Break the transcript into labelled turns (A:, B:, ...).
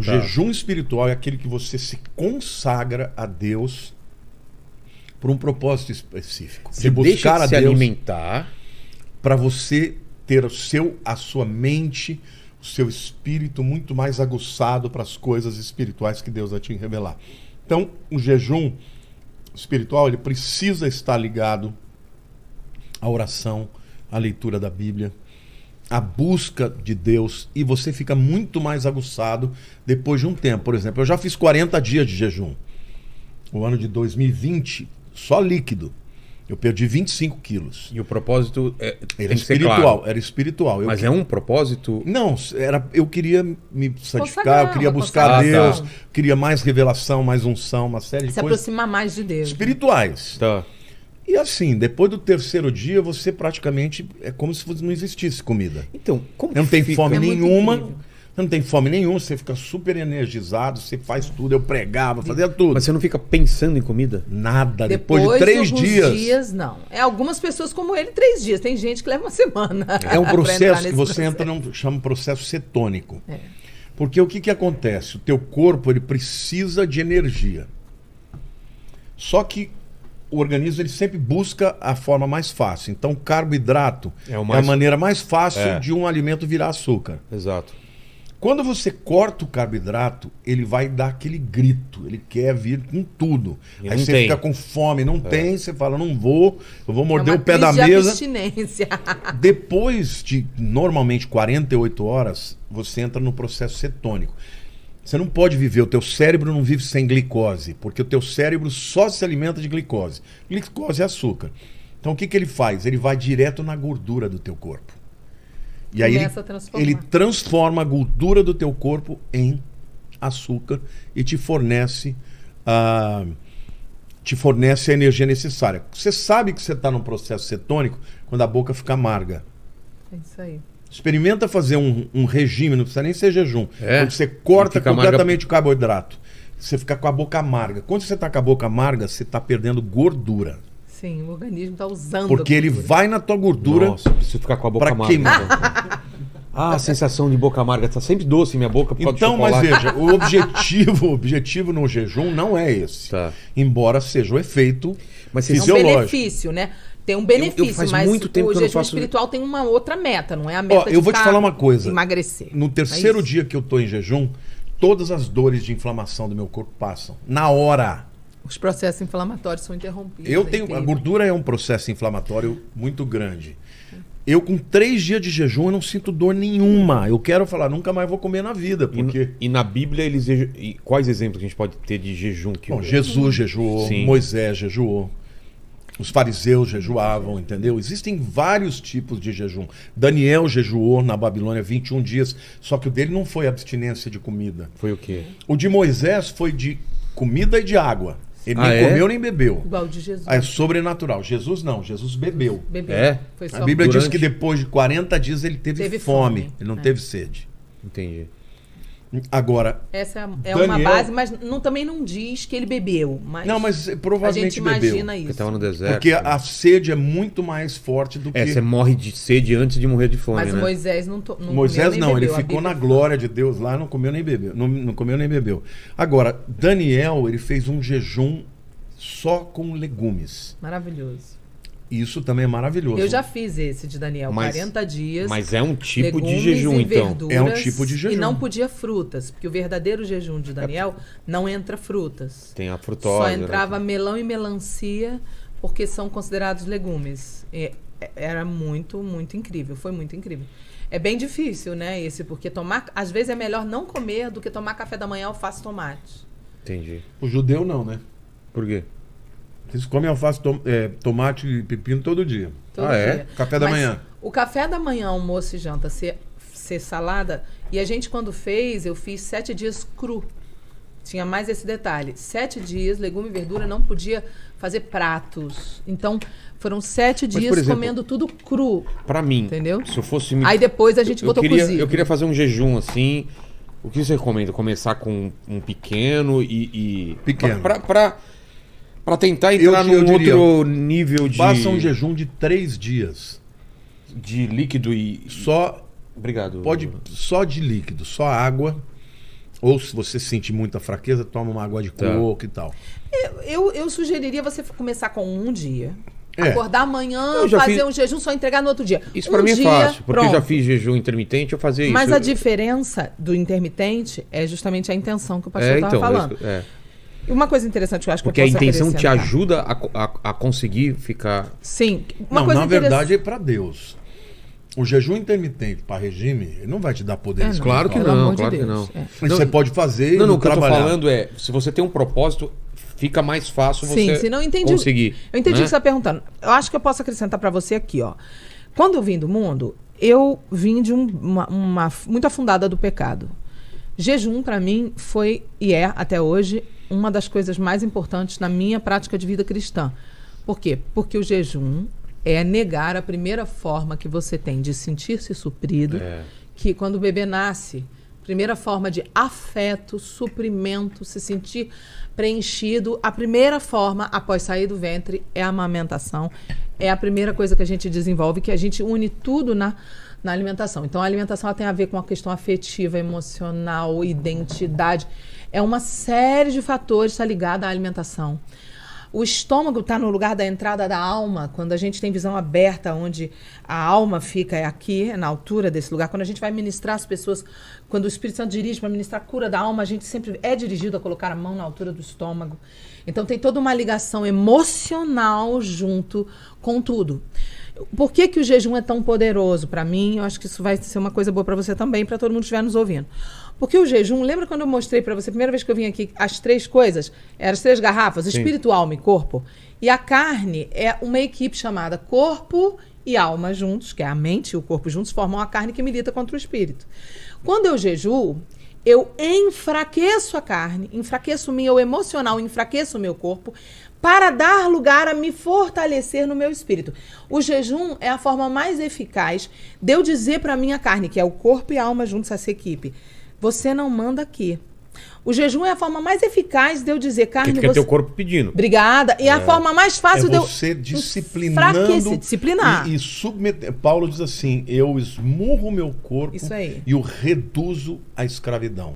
A: O jejum espiritual é aquele que você se consagra a Deus por um propósito específico.
B: Você deixa de se alimentar
A: para você ter a sua mente, o seu espírito muito mais aguçado para as coisas espirituais que Deus vai te revelar. Então, o jejum espiritual, ele precisa estar ligado à oração, à leitura da Bíblia, à busca de Deus, e você fica muito mais aguçado depois de um tempo. Por exemplo, eu já fiz 40 dias de jejum. O ano de 2020, só líquido. Eu perdi 25 quilos.
B: E o propósito
A: era espiritual, claro. Era espiritual.
B: Mas é um propósito?
A: Não, eu queria me santificar, eu queria buscar a Deus, queria mais revelação, mais unção, uma série de coisas.
C: Se aproximar mais de Deus.
A: Espirituais.
B: Tá.
A: E assim, depois do terceiro dia, você praticamente é como se não existisse comida.
B: Então, como
A: não tem fome nenhuma.
C: Incrível.
A: Não tem fome nenhuma, você fica super energizado, você faz tudo, eu pregava, fazia tudo.
B: Mas você não fica pensando em comida?
A: Nada, depois de 3
C: dias, não. Algumas pessoas como ele, 3 dias. Tem gente que leva uma semana.
A: É um processo que você entra chama processo cetônico. Porque o que acontece? O teu corpo, ele precisa de energia. Só que o organismo, ele sempre busca a forma mais fácil. Então, carboidrato é a maneira mais fácil de um alimento virar açúcar.
B: Exato.
A: Quando você corta o carboidrato, ele vai dar aquele grito, ele quer vir com tudo. Aí você fica com fome, não tem, você fala, não vou, eu vou morder o pé da mesa.
C: Abstinência.
A: Depois de, normalmente, 48 horas, você entra no processo cetônico. Você não pode viver, o teu cérebro não vive sem glicose, porque o teu cérebro só se alimenta de glicose. Glicose é açúcar. Então o que ele faz? Ele vai direto na gordura do teu corpo. E aí ele transforma a gordura do teu corpo em açúcar e te fornece a energia necessária. Você sabe que você está num processo cetônico quando a boca fica amarga.
C: É isso aí.
A: Experimenta fazer um regime, não precisa nem ser jejum. Quando você corta completamente o carboidrato, você fica com a boca amarga. Quando você está com a boca amarga, você está perdendo gordura.
C: Sim, o organismo está usando.
A: Porque ele vai na tua gordura.
B: Nossa, preciso ficar com a boca amarga. A sensação de boca amarga está sempre doce em minha boca.
A: Então, mas veja, o objetivo no jejum não é esse.
B: Tá.
A: Embora seja o efeito fisiológico.
C: É um benefício, né? Tem um benefício, mas
B: muito tempo
C: o jejum espiritual tem uma outra meta, não é a meta de
A: eu vou te falar uma coisa.
C: Emagrecer.
A: No terceiro dia que eu estou em jejum, todas as dores de inflamação do meu corpo passam. Na hora.
C: Os processos inflamatórios são interrompidos.
A: A gordura é um processo inflamatório muito grande. Eu, com 3 dias de jejum, eu não sinto dor nenhuma. Eu quero falar, nunca mais vou comer na vida. Porque...
B: E na Bíblia, quais exemplos a gente pode ter de jejum?
A: Jesus jejuou, sim. Moisés jejuou, os fariseus jejuavam, entendeu? Existem vários tipos de jejum. Daniel jejuou na Babilônia 21 dias, só que o dele não foi abstinência de comida.
B: Foi o quê?
A: O de Moisés foi de comida e de água. Ele nem comeu nem bebeu.
C: Igual de Jesus.
A: É sobrenatural. Jesus não, Jesus bebeu.
C: Foi só
A: a Bíblia diz que depois de 40 dias ele teve fome. Ele não teve sede.
B: Entendi.
A: Agora,
C: essa é Daniel... uma base, mas também não diz que ele bebeu. Mas
A: não, mas provavelmente
C: a gente imagina
A: bebeu.
C: isso.
B: Porque estava no deserto.
A: Porque a sede é muito mais forte do que...
B: Você morre de sede antes de morrer de fome,
C: mas
B: né?
C: Moisés não
A: Moisés
C: não,
A: ele ficou na glória de Deus lá, não comeu nem bebeu. Não comeu nem bebeu. Agora, Daniel, ele fez um jejum só com legumes.
C: Maravilhoso.
A: Isso também é maravilhoso.
C: Eu já fiz esse de Daniel, 40 dias.
B: Mas é um tipo de jejum, então.
A: É um tipo de jejum.
C: E não podia frutas, porque o verdadeiro jejum de Daniel não entra frutas.
B: Tem a frutose.
C: Só entrava melão e melancia, porque são considerados legumes. Era muito, muito incrível. Foi muito incrível. É bem difícil, né? Porque às vezes é melhor não comer do que tomar café da manhã alface e tomate.
B: Entendi.
A: O judeu não, né?
B: Por quê?
A: Eles comem alface, tomate e pepino todo dia.
C: Todo dia.
A: Café da manhã.
C: O café da manhã, almoço e janta ser salada. E a gente, quando eu fiz 7 dias cru. Tinha mais esse detalhe. 7 dias, legume e verdura, não podia fazer pratos. Então, foram 7 dias por exemplo, comendo tudo cru.
B: Pra mim,
C: entendeu?
B: Se eu fosse...
C: Aí depois a gente botou cozido.
B: Eu queria fazer um jejum assim. O que você recomenda? Começar com um pequeno e...
A: Pequeno.
B: Para tentar entrar num outro nível de...
A: Faça um jejum de 3 dias.
B: De líquido e...
A: Só...
B: Obrigado.
A: Só de líquido, só água. Ou se você sentir muita fraqueza, toma uma água de coco e tal.
C: Eu sugeriria você começar com um dia.
A: É.
C: Acordar amanhã,
B: Eu já
C: fazer
B: fiz-
C: um jejum, só entregar no outro dia.
B: Isso
C: Um
B: pra mim é
C: dia,
B: fácil, porque eu já
C: pronto.
B: fiz jejum intermitente, eu fazia isso.
C: Mas a diferença do intermitente é justamente a intenção que o pastor estava falando. E uma coisa interessante que eu acho
B: Porque
C: que
B: a
C: eu posso
B: intenção te
C: acrescentar.
B: ajuda a conseguir ficar...
C: Sim. Uma
A: Não,
C: coisa
A: na
C: interessante-
A: verdade é para Deus. O jejum intermitente para regime ele não vai te dar poder
C: não.
A: espiritual.
B: Claro que
C: Pelo
B: não,
C: amor de
B: claro que
C: Deus,
B: não.
C: é.
A: Mas você pode fazer
B: Não,
A: e
B: não, o que eu tô
A: trabalhar.
B: falando é, se você tem um propósito, fica mais fácil
C: Sim,
B: você
C: se não entendi.
B: conseguir.
C: Eu entendi
B: né?
C: o que você está perguntando. Eu acho que eu posso acrescentar para você aqui, ó. Quando eu vim do mundo, eu vim de uma muito afundada do pecado. Jejum, para mim, foi e é, até hoje, uma das coisas mais importantes na minha prática de vida cristã. Por quê? Porque o jejum é negar a primeira forma que você tem de sentir-se suprido, que quando o bebê nasce, primeira forma de afeto, suprimento, se sentir preenchido, a primeira forma após sair do ventre é a amamentação. É a primeira coisa que a gente desenvolve, que a gente une tudo na alimentação. Então a alimentação ela tem a ver com a questão afetiva, emocional, identidade. É uma série de fatores que está ligada à alimentação. O estômago está no lugar da entrada da alma. Quando a gente tem visão aberta, onde a alma fica, é aqui, é na altura desse lugar. Quando a gente vai ministrar as pessoas, quando o Espírito Santo dirige para ministrar a cura da alma, a gente sempre é dirigido a colocar a mão na altura do estômago. Então tem toda uma ligação emocional junto com tudo. Por que o jejum é tão poderoso para mim? Eu acho que isso vai ser uma coisa boa para você também, para todo mundo que estiver nos ouvindo. Porque o jejum, lembra quando eu mostrei para você, a primeira vez que eu vim aqui, as 3 coisas? Eram as 3 garrafas, espírito, alma e corpo. E a carne é uma equipe chamada corpo e alma juntos, que é a mente e o corpo juntos, formam a carne que milita contra o espírito. Quando eu jejuo, eu enfraqueço a carne, enfraqueço o meu emocional, enfraqueço o meu corpo, para dar lugar a me fortalecer no meu espírito. O jejum é a forma mais eficaz de eu dizer para a minha carne, que é o corpo e a alma juntos, essa equipe, você não manda aqui. O jejum é a forma mais eficaz de eu dizer, carne...
B: Porque fica teu corpo pedindo.
C: Obrigada. E a forma mais fácil de eu...
A: você disciplinando
C: disciplinar.
A: e submeter. Paulo diz assim, eu esmurro o meu corpo
C: Isso aí.
A: e o reduzo à escravidão.